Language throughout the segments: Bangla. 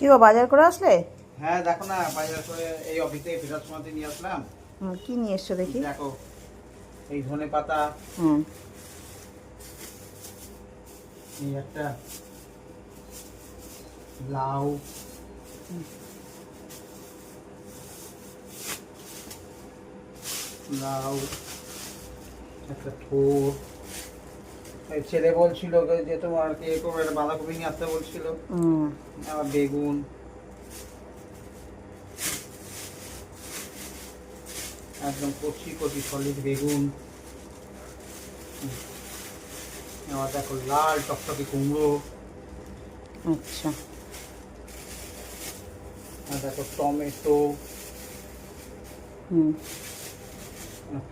কি গো বাজার করে আসলে? হ্যাঁ দেখো না, বাজার করে এই অফিস থেকে ফেরার সময় নিয়ে আসলাম। কি নিয়ে এসছো দেখি? দেখো, এই ধনে পাতা, হুম। এই একটা লাউ, লাউ, একটা থোর। এই ছেলে বলছিল যে তোমার কি করবো, একটা বাঁধাকপি নিয়ে আসতে বলছিল। হুম। আবার বেগুন, একদম কচি কচি সলিড বেগুন। আবার দেখো লাল টকটকে কুমড়ো। আচ্ছা। আর দেখো টমেটো, হুম।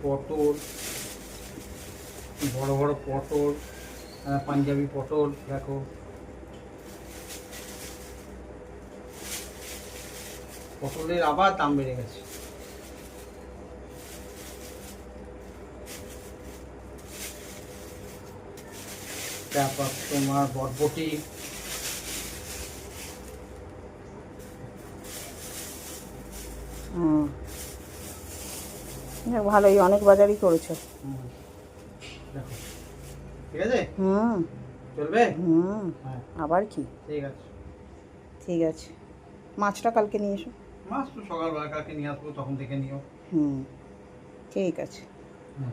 পটল, বড় বড় পটল, পাঞ্জাবি পটল দেখো। পটলের আবার দাম বেড়ে গেছে। তারপর তোমার বরবটি, হুম। ভালোই, অনেক বাজারই করেছো। দেখো ঠিক আছে, হুম। চলবে। হুম। হ্যাঁ আবার কি? ঠিক আছে। ঠিক আছে, মাছটা কালকে নিয়ে এসো। মাছ তো সকালবেলা কালকে নিয়ে আসবো, তখন থেকে নিও। হুম। ঠিক আছে। হুম।